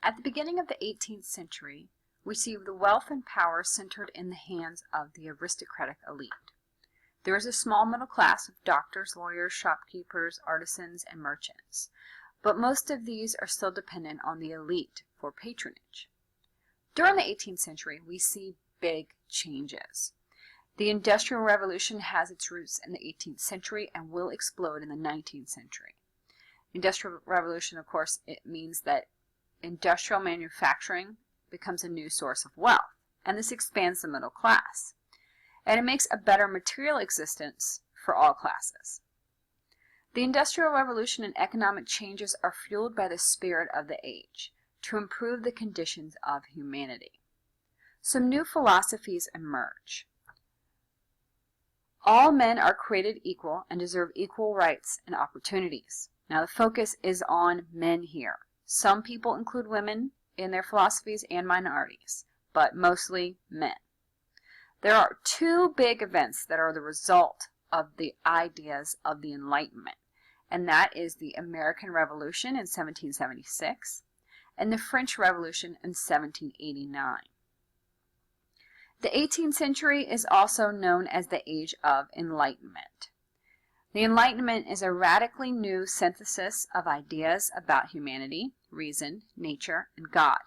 At the beginning of the 18th century, we see the wealth and power centered in the hands of the aristocratic elite. There is a small middle class of doctors, lawyers, shopkeepers, artisans, and merchants, but most of these are still dependent on the elite for patronage. During the 18th century, we see big changes. The Industrial Revolution has its roots in the 18th century and will explode in the 19th century. Industrial Revolution, of course, it means that industrial manufacturing becomes a new source of wealth, and this expands the middle class. And it makes a better material existence for all classes. The Industrial Revolution and economic changes are fueled by the spirit of the age to improve the conditions of humanity. Some new philosophies emerge. All men are created equal and deserve equal rights and opportunities. Now the focus is on men here. Some people include women in their philosophies and minorities, but mostly men. There are two big events that are the result of the ideas of the Enlightenment, and that is the American Revolution in 1776 and the French Revolution in 1789. The 18th century is also known as the Age of Enlightenment. The Enlightenment is a radically new synthesis of ideas about humanity, reason, nature, and God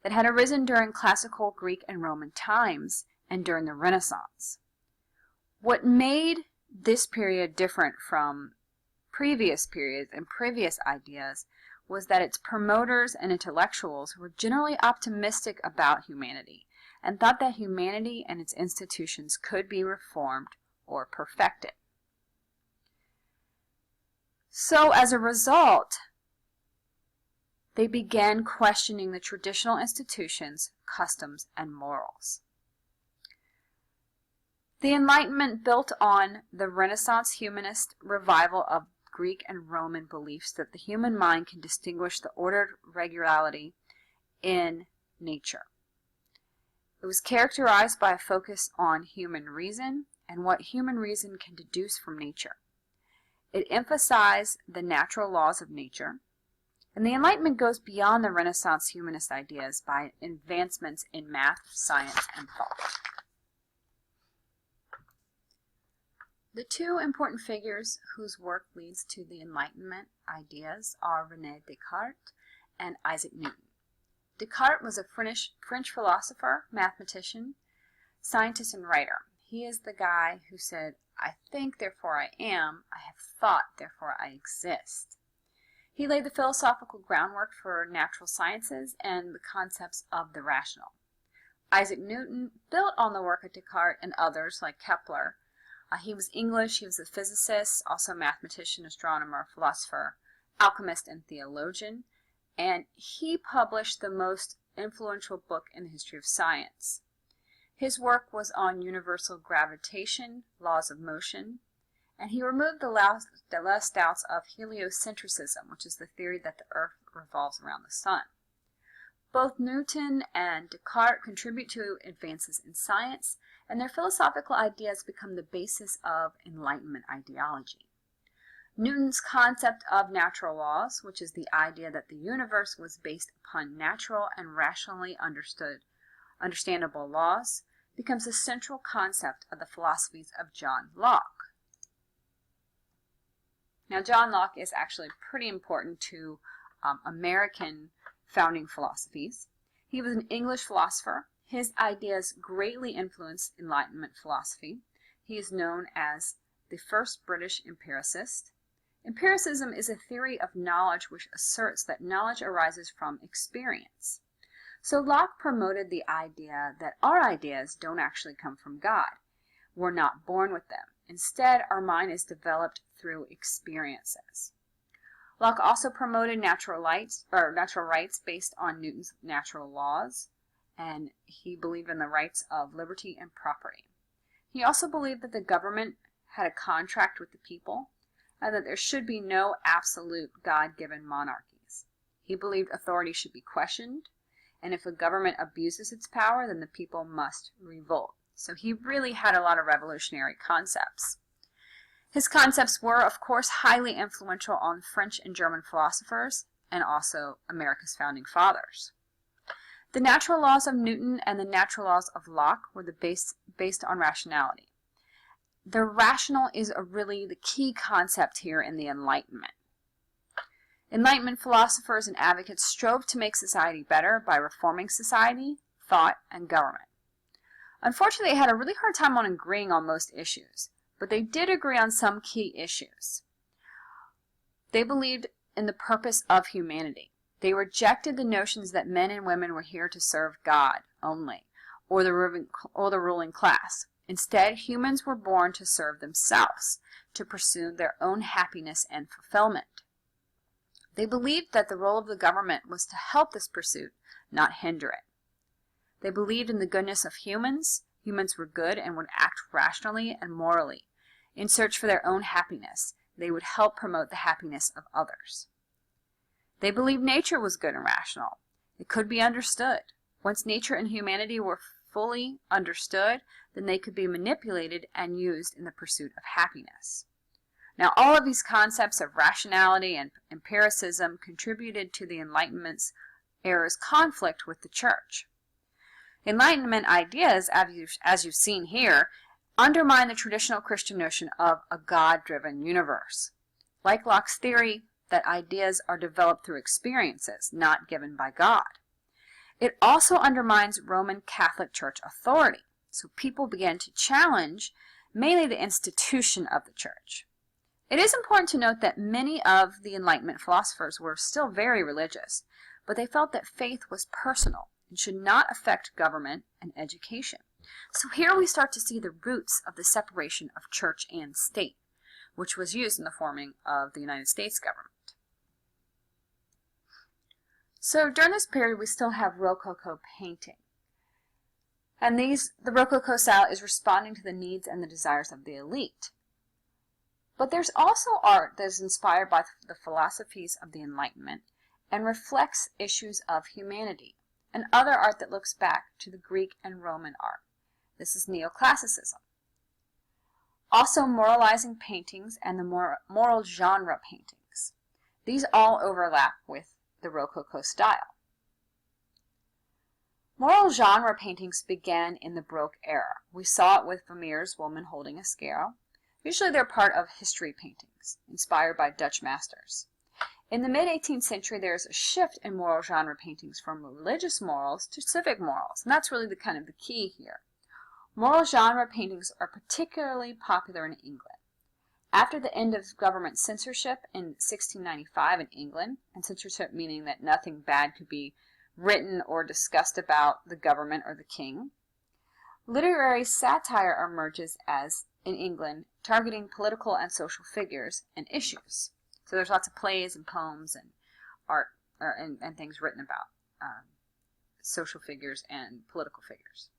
that had arisen during classical Greek and Roman times and during the Renaissance. What made this period different from previous periods and previous ideas was that its promoters and intellectuals were generally optimistic about humanity and thought that humanity and its institutions could be reformed or perfected. So as a result, they began questioning the traditional institutions, customs, and morals. The Enlightenment built on the Renaissance humanist revival of Greek and Roman beliefs that the human mind can distinguish the ordered regularity in nature. It was characterized by a focus on human reason and what human reason can deduce from nature. It emphasized the natural laws of nature, and the Enlightenment goes beyond the Renaissance humanist ideas by advancements in math, science, and thought. The two important figures whose work leads to the Enlightenment ideas are René Descartes and Isaac Newton. Descartes was a French philosopher, mathematician, scientist, and writer. He is the guy who said, "I think, therefore I am. I have thought, therefore I exist." He laid the philosophical groundwork for natural sciences and the concepts of the rational. Isaac Newton built on the work of Descartes and others like Kepler. He was English, he was a physicist, also a mathematician, astronomer, philosopher, alchemist, and theologian, and he published the most influential book in the history of science. His work was on universal gravitation, laws of motion, and he removed the last doubts of heliocentrism, which is the theory that the Earth revolves around the sun. Both Newton and Descartes contribute to advances in science, and their philosophical ideas become the basis of Enlightenment ideology. Newton's concept of natural laws, which is the idea that the universe was based upon natural and rationally understandable laws, becomes a central concept of the philosophies of John Locke. Now, John Locke is actually pretty important to American founding philosophies. He was an English philosopher. His ideas greatly influenced Enlightenment philosophy. He is known as the first British empiricist. Empiricism is a theory of knowledge which asserts that knowledge arises from experience. So Locke promoted the idea that our ideas don't actually come from God. We're not born with them. Instead, our mind is developed through experiences. Locke also promoted natural rights based on Newton's natural laws, and he believed in the rights of liberty and property. He also believed that the government had a contract with the people, and that there should be no absolute God-given monarchies. He believed authority should be questioned, and if a government abuses its power, then the people must revolt. So he really had a lot of revolutionary concepts. His concepts were, of course, highly influential on French and German philosophers, and also America's founding fathers. The natural laws of Newton and the natural laws of Locke were based on rationality. The rational is really the key concept here in the Enlightenment. Enlightenment philosophers and advocates strove to make society better by reforming society, thought, and government. Unfortunately, they had a really hard time on agreeing on most issues, but they did agree on some key issues. They believed in the purpose of humanity. They rejected the notions that men and women were here to serve God only, or the ruling class. Instead, humans were born to serve themselves, to pursue their own happiness and fulfillment. They believed that the role of the government was to help this pursuit, not hinder it. They believed in the goodness of humans. Humans were good and would act rationally and morally. In search for their own happiness, they would help promote the happiness of others. They believed nature was good and rational. It could be understood. Once nature and humanity were fully understood, then they could be manipulated and used in the pursuit of happiness. Now, all of these concepts of rationality and empiricism contributed to the Enlightenment's era's conflict with the Church. Enlightenment ideas, as you've seen here, undermine the traditional Christian notion of a God-driven universe. Like Locke's theory that ideas are developed through experiences, not given by God. It also undermines Roman Catholic Church authority, so people began to challenge mainly the institution of the Church. It is important to note that many of the Enlightenment philosophers were still very religious, but they felt that faith was personal and should not affect government and education. So here we start to see the roots of the separation of church and state, which was used in the forming of the United States government. So during this period, we still have Rococo painting. And the Rococo style is responding to the needs and the desires of the elite. But there's also art that is inspired by the philosophies of the Enlightenment and reflects issues of humanity, and other art that looks back to the Greek and Roman art. This is neoclassicism. Also moralizing paintings and the moral genre paintings. These all overlap with the Rococo style. Moral genre paintings began in the Baroque era. We saw it with Vermeer's Woman Holding a Scale. Usually they're part of history paintings, inspired by Dutch masters. In the mid-18th century, there's a shift in moral genre paintings from religious morals to civic morals, and that's really the key here. Moral genre paintings are particularly popular in England. After the end of government censorship in 1695 in England, and censorship meaning that nothing bad could be written or discussed about the government or the king, literary satire emerges in England, targeting political and social figures and issues. So there's lots of plays and poems and art and things written about social figures and political figures.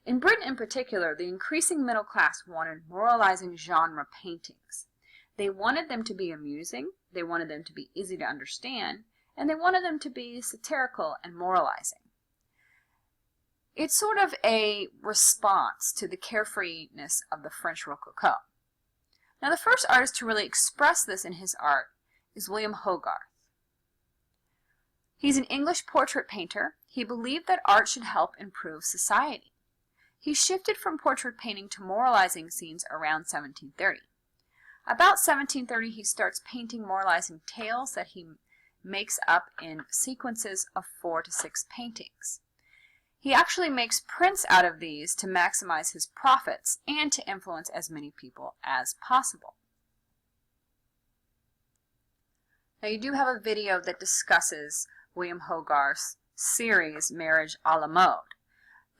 In Britain in particular, the increasing middle class wanted moralizing genre paintings. They wanted them to be amusing, they wanted them to be easy to understand, and they wanted them to be satirical and moralizing. It's sort of a response to the carefreeness of the French Rococo. Now, the first artist to really express this in his art is William Hogarth. He's an English portrait painter. He believed that art should help improve society. He shifted from portrait painting to moralizing scenes around 1730. About 1730, he starts painting moralizing tales that he makes up in sequences of 4 to 6 paintings. He actually makes prints out of these to maximize his profits and to influence as many people as possible. Now, you do have a video that discusses William Hogarth's series, Marriage a la Mode.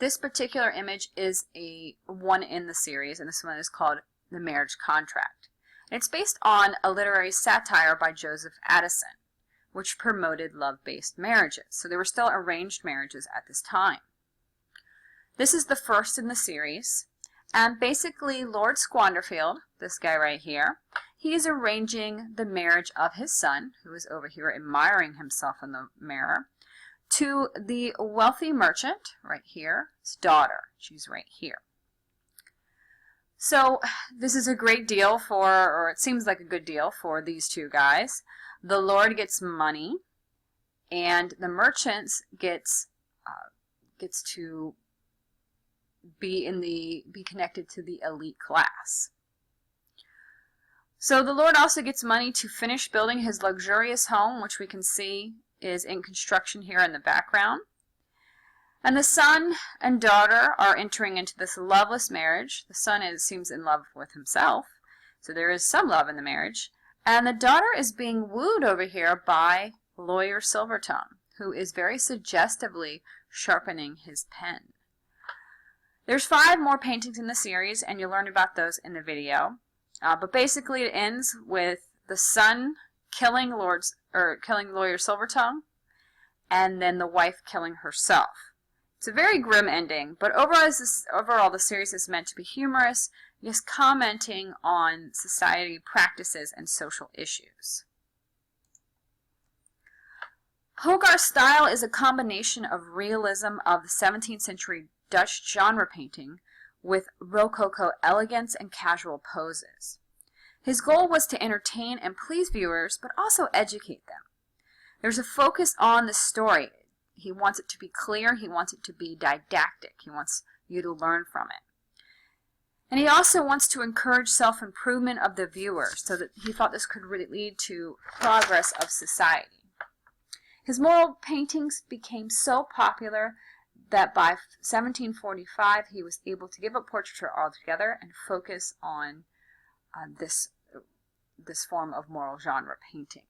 This particular image is one in the series, and this one is called The Marriage Contract. And it's based on a literary satire by Joseph Addison, which promoted love-based marriages. So there were still arranged marriages at this time. This is the first in the series, and basically Lord Squanderfield, this guy right here, he is arranging the marriage of his son, who is over here admiring himself in the mirror, to the wealthy merchant, right here, his daughter. She's right here. So this is a great deal or it seems like a good deal for these two guys. The Lord gets money, and the merchant gets gets to be connected to the elite class. So the Lord also gets money to finish building his luxurious home, which we can see is in construction here in the background. And the son and daughter are entering into this loveless marriage. The son seems in love with himself, so there is some love in the marriage. And the daughter is being wooed over here by Lawyer Silvertongue, who is very suggestively sharpening his pen. There's 5 more paintings in the series, and you'll learn about those in the video. But basically it ends with the son killing Lawyer Silvertongue, and then the wife killing herself. It's a very grim ending, but overall the series is meant to be humorous, just commenting on society practices and social issues. Hogarth's style is a combination of realism of the 17th century Dutch genre painting with Rococo elegance and casual poses. His goal was to entertain and please viewers, but also educate them. There's a focus on the story. He wants it to be clear. He wants it to be didactic. He wants you to learn from it. And he also wants to encourage self-improvement of the viewer, so that he thought this could really lead to progress of society. His mural paintings became so popular that by 1745 he was able to give up portraiture altogether and focus on this form of moral genre painting.